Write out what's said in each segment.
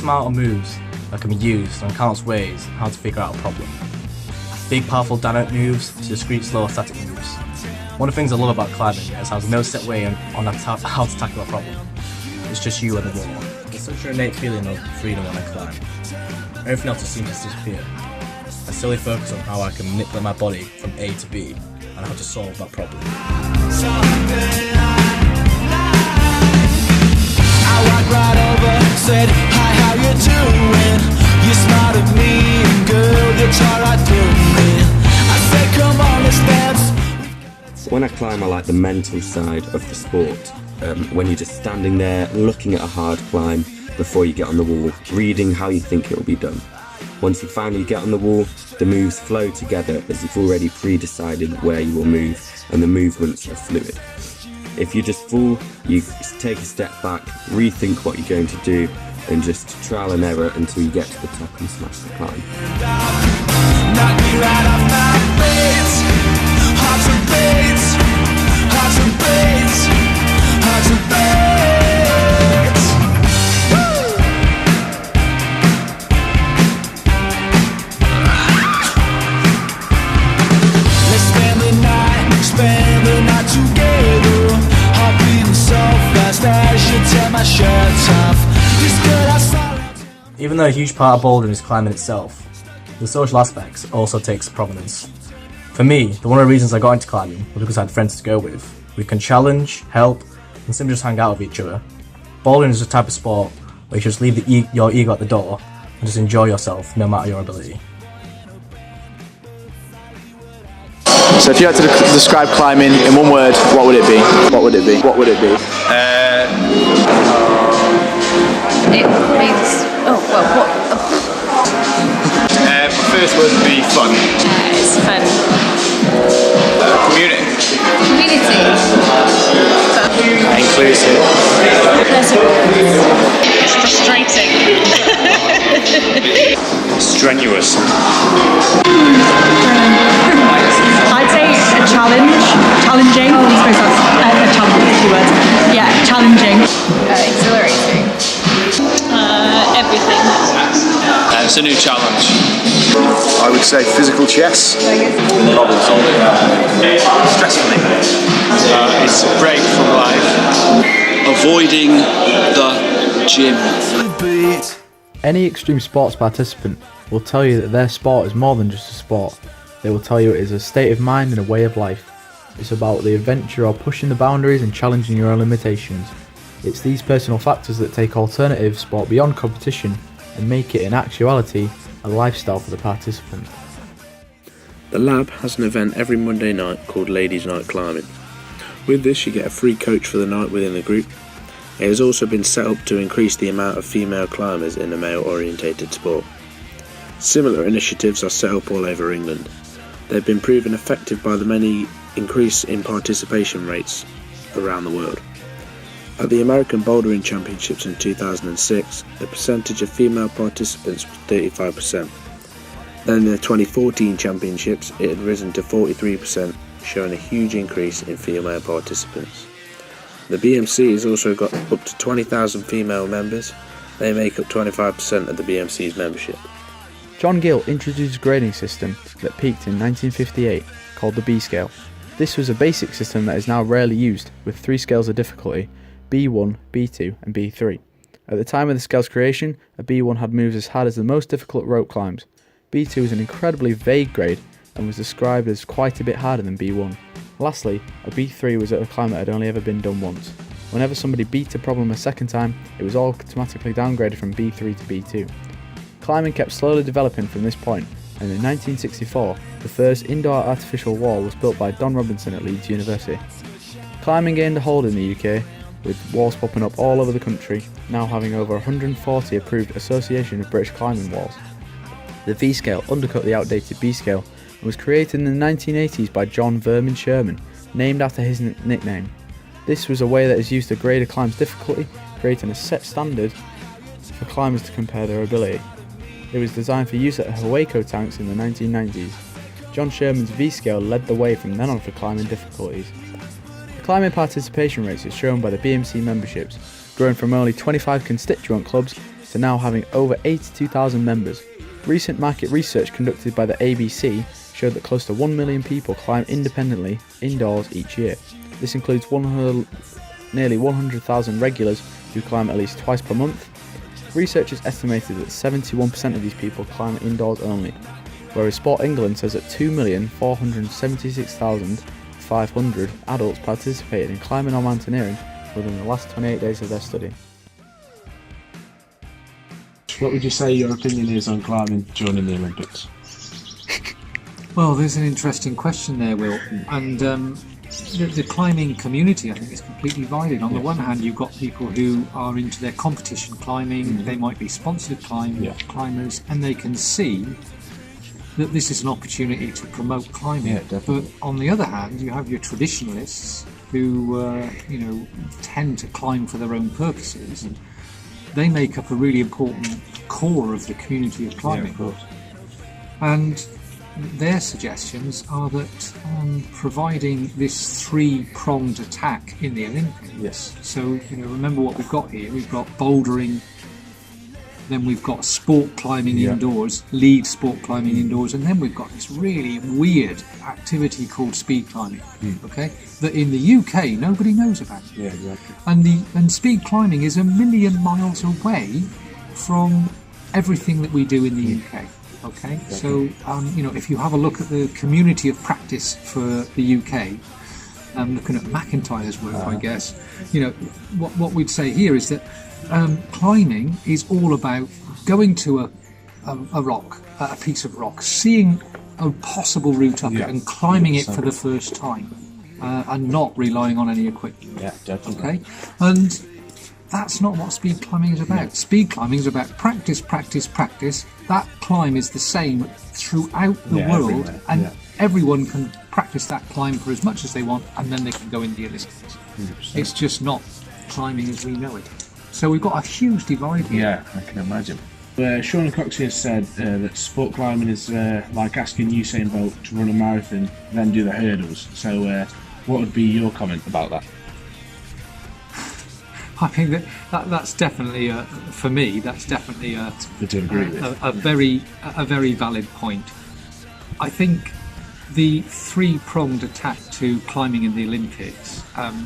amount of moves that can be used and countless ways how to figure out a problem. Big powerful dynamic moves to discrete slow static moves. One of the things I love about climbing is how there's no set way on how to tackle a problem. It's just you and the wall. There's such an innate feeling of freedom when I climb. Everything else just seems to disappear. I solely focus on how I can manipulate my body from A to B and how to solve that problem. I walked right over, said, hi, how you doing? You smiled at me, and girl, you tore right through me. I said, come on, let's dance. When I climb, I like the mental side of the sport. When you're just standing there, looking at a hard climb before you get on the wall, reading how you think it will be done. Once you finally get on the wall, the moves flow together as you've already pre-decided where you will move, and the movements are fluid. If you just fall, you take a step back, rethink what you're going to do, and just trial and error until you get to the top and smash the climb. Knock me right off my feet. Hearts and beats, hearts and beats, hearts and beats. Let's spend the night together. Heart beating so fast I should tear my shirt off. This girl I saw. Even though a huge part of bouldering is climbing itself, the social aspects also takes prominence. For me, one of the reasons I got into climbing was because I had friends to go with. We can challenge, help, and simply just hang out with each other. Bouldering is a type of sport where you should just leave your ego at the door and just enjoy yourself no matter your ability. So if you had to describe climbing in one word, what would it be? What would it be? What would it be? It means... Oh, well, what? First word would be fun. It's fun. Community. Community. Fun. Inclusive. It's frustrating. Strenuous. I'd say a challenge. Challenging. I suppose that's a challenge, two words. Yeah, challenging. Exhilarating. Everything. It's a new challenge. I would say physical chess. Problem solving. Stressfully. It's a break from life. Avoiding the gym. Any extreme sports participant will tell you that their sport is more than just a sport. They will tell you it is a state of mind and a way of life. It's about the adventure of pushing the boundaries and challenging your own limitations. It's these personal factors that take alternative sport beyond competition and make it in actuality a lifestyle for the participant. The Lab has an event every Monday night called Ladies Night Climbing. With this you get a free coach for the night within the group. It has also been set up to increase the amount of female climbers in the male-orientated sport. Similar initiatives are set up all over England. They've been proven effective by the many increase in participation rates around the world. At the American Bouldering Championships in 2006, the percentage of female participants was 35%. Then in the 2014 Championships, it had risen to 43%, showing a huge increase in female participants. The BMC has also got up to 20,000 female members. They make up 25% of the BMC's membership. John Gill introduced a grading system that peaked in 1958 called the B scale. This was a basic system that is now rarely used, with 3 scales of difficulty: B1, B2 and B3. At the time of the scale's creation, a B1 had moves as hard as the most difficult rope climbs. B2 is an incredibly vague grade and was described as quite a bit harder than B1. Lastly, a B3 was a climb that had only ever been done once. Whenever somebody beat a problem a second time, it was automatically downgraded from B3 to B2. Climbing kept slowly developing from this point, and in 1964, the first indoor artificial wall was built by Don Robinson at Leeds University. Climbing gained a hold in the UK, with walls popping up all over the country, now having over 140 approved Association of British Climbing walls. The V scale undercut the outdated B scale and was created in the 1980s by John Vermin Sherman, named after his nickname. This was a way that is used to grade a climb's difficulty, creating a set standard for climbers to compare their ability. It was designed for use at Hawaiko tanks in the 1990s. John Sherman's V scale led the way from then on for climbing difficulties. The climbing participation rates is shown by the BMC memberships, growing from only 25 constituent clubs to now having over 82,000 members. Recent market research conducted by the ABC showed that close to 1 million people climb independently indoors each year. This includes nearly 100,000 regulars who climb at least twice per month. Researchers estimated that 71% of these people climb indoors only, whereas Sport England says that 2,476,500 adults participated in climbing or mountaineering within the last 28 days of their study. What would you say your opinion is on climbing during the Olympics? Well, there's an interesting question there, Will, and the climbing community, I think, is completely divided. On the one hand, you've got people who are into their competition climbing, they might be sponsored climbers, and they can see that this is an opportunity to promote climbing. But on the other hand, you have your traditionalists who tend to climb for their own purposes. They make up a really important core of the community of climbing. And their suggestions are that providing this three-pronged attack in the Olympics. So, remember what we've got here. We've got bouldering, then we've got sport climbing indoors, lead sport climbing indoors, and then we've got this really weird activity called speed climbing. Okay, that in the UK nobody knows about. And speed climbing is 1,000,000 miles away from everything that we do in the UK. Okay, so if you have a look at the community of practice for the UK, looking at McIntyre's work, I guess, what we'd say here is that climbing is all about going to a rock, a piece of rock, seeing a possible route up it and climbing it for the first time, and not relying on any equipment. Okay, and that's not what speed climbing is about. Speed climbing is about practice, practice, practice. That climb is the same throughout the world, and everyone can practice that climb for as much as they want, and then they can go in the Olympics. It's just not climbing as we know it. So we've got a huge divide here. Yeah, I can imagine. Sean Cox has said that sport climbing is like asking Usain Bolt to run a marathon, then do the hurdles. So what would be your comment about that? I think that's definitely for me. That's definitely a very valid point. I think the three-pronged attack to climbing in the Olympics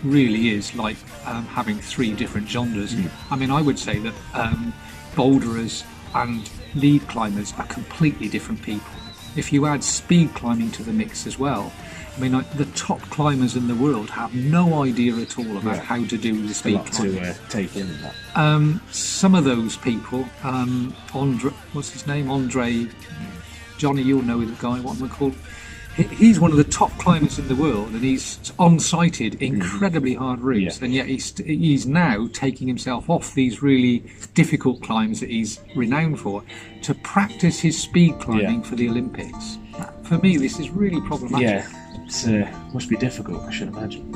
really is like having three different genres. I mean, I would say that boulderers and lead climbers are completely different people. If you add speed climbing to the mix as well, I mean, like, the top climbers in the world have no idea at all about how to do the speed climbing. To take in that. Some of those people, what's his name? Johnny, you'll know the guy, what am I called? He's one of the top climbers in the world, and he's on-sighted incredibly hard routes, and yet he's now taking himself off these really difficult climbs that he's renowned for to practice his speed climbing for the Olympics. For me, this is really problematic. Yeah, it must be difficult, I should imagine.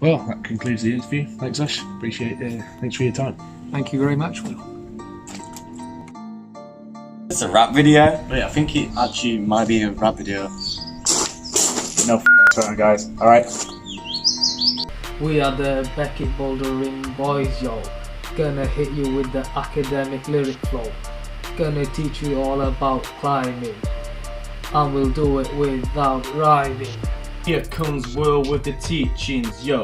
Well, that concludes the interview. Thanks, Ash. Appreciate it. Thanks for your time. Thank you very much, Will. It's a rap video. Wait, I think it actually might be a rap video. No sorry, guys. Alright. We are the Beckett Bouldering boys, yo. Gonna hit you with the academic lyric flow. Gonna teach you all about climbing, and we'll do it without rhyming. Here comes Will with the teachings, yo.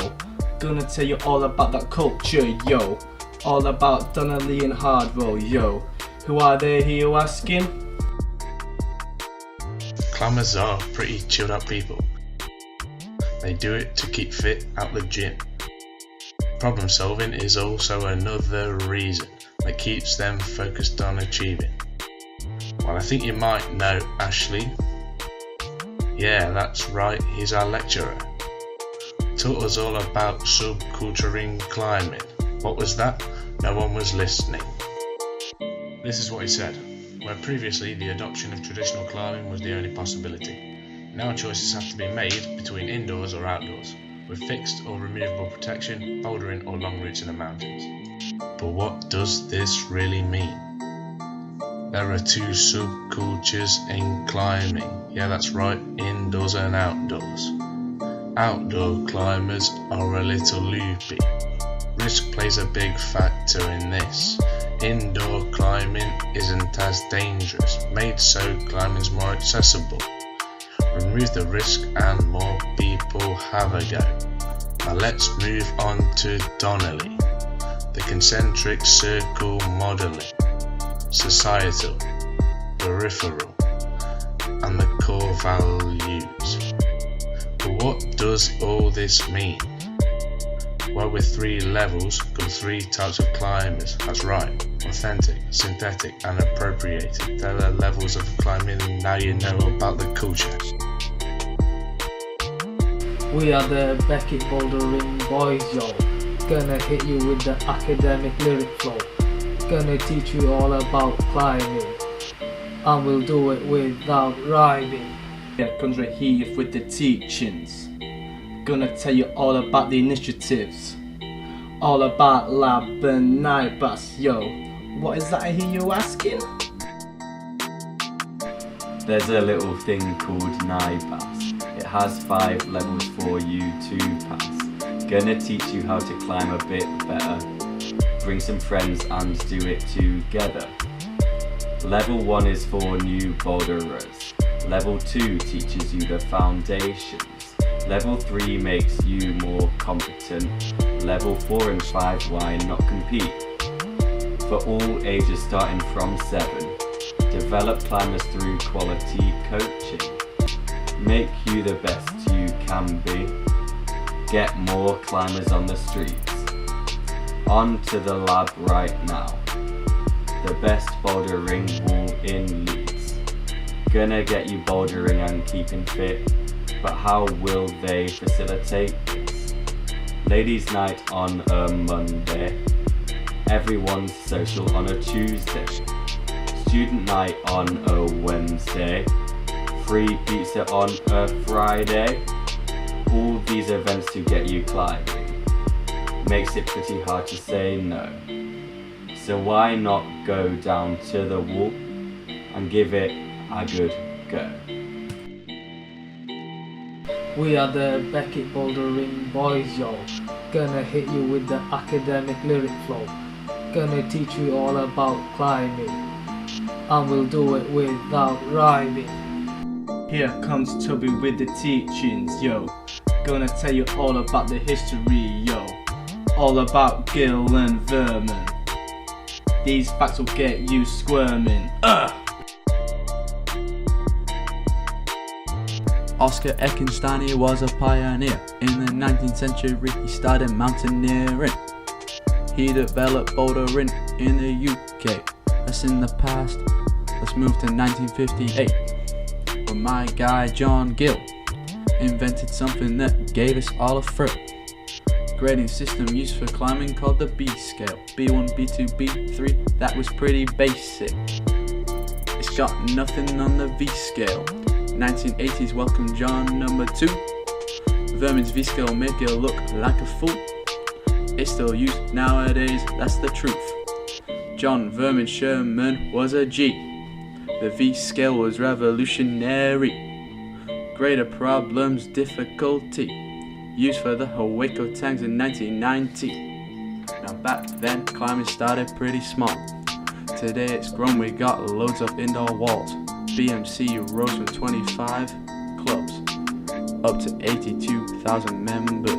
Gonna tell you all about that culture, yo. All about Donnelly and Hardwell, yo. Who are they here, you asking? Climbers are pretty chilled out people. They do it to keep fit at the gym. Problem solving is also another reason that keeps them focused on achieving. Well, I think you might know Ashley. Yeah, that's right, he's our lecturer. Taught us all about subculturing climbing. What was that? No one was listening. This is what he said. Where previously the adoption of traditional climbing was the only possibility, now choices have to be made between indoors or outdoors, with fixed or removable protection, bouldering or long routes in the mountains. But what does this really mean? There are two subcultures in climbing. Yeah, that's right, indoors and outdoors. Outdoor climbers are a little loopy. Risk plays a big factor in this. Indoor climbing isn't as dangerous, made so climbing's more accessible. Remove the risk and more people have a go. Now let's move on to Donnelly, the concentric circle modelling, societal, peripheral, and the core values. But what does all this mean? Well, with 3 levels come 3 types of climbers. That's right, authentic, synthetic, and appropriated. They're the levels of climbing, and now you know about the culture. We are the Beckett Bouldering boys, yo. Gonna hit you with the academic lyric flow. Gonna teach you all about climbing, and we'll do it without rhyming. Here comes Rahith with the teachings. Gonna tell you all about the initiatives, all about lab and night bus, yo. What is that I hear you asking? There's a little thing called NIBAS. It has 5 levels for you to pass. Gonna teach you how to climb a bit better. Bring some friends and do it together. Level 1 is for new boulderers. Level 2 teaches you the foundations. Level 3 makes you more competent. Level 4 and 5, why not compete? For all ages starting from 7. Develop climbers through quality coaching. Make you the best you can be. Get more climbers on the streets. On to the lab right now. The best bouldering wall in Leeds. Gonna get you bouldering and keeping fit. But how will they facilitate this? Ladies' night on a Monday. Everyone's social on a Tuesday. Student night on a Wednesday. Free pizza on a Friday. All these events to get you climbing. Makes it pretty hard to say no. So why not go down to the wall and give it a good go? We are the Beckett Bouldering boys, yo. Gonna hit you with the academic lyric flow. Gonna teach you all about climbing, and we'll do it without rhyming. Here comes Toby with the teachings, yo. Gonna tell you all about the history, yo. All about Gill and Vermin. These facts will get you squirming. Oscar Eckenstein, he was a pioneer. In the 19th century he started mountaineering. He developed bouldering in the UK. That's in the past. Let's move to 1958. Where my guy John Gill invented something that gave us all a thrill. Grading system used for climbing called the B scale. B1, B2, B3, that was pretty basic. It's got nothing on the V scale. 1980s welcome John number 2. Vermin's V scale make you look like a fool. It's still used nowadays, that's the truth. John Vermin Sherman was a G. The V scale was revolutionary. Greater problems, difficulty. Used for the Hueco tanks in 1990. Now back then climbing started pretty small. Today it's grown, we got loads of indoor walls. BMC rose from 25 clubs up to 82,000 members.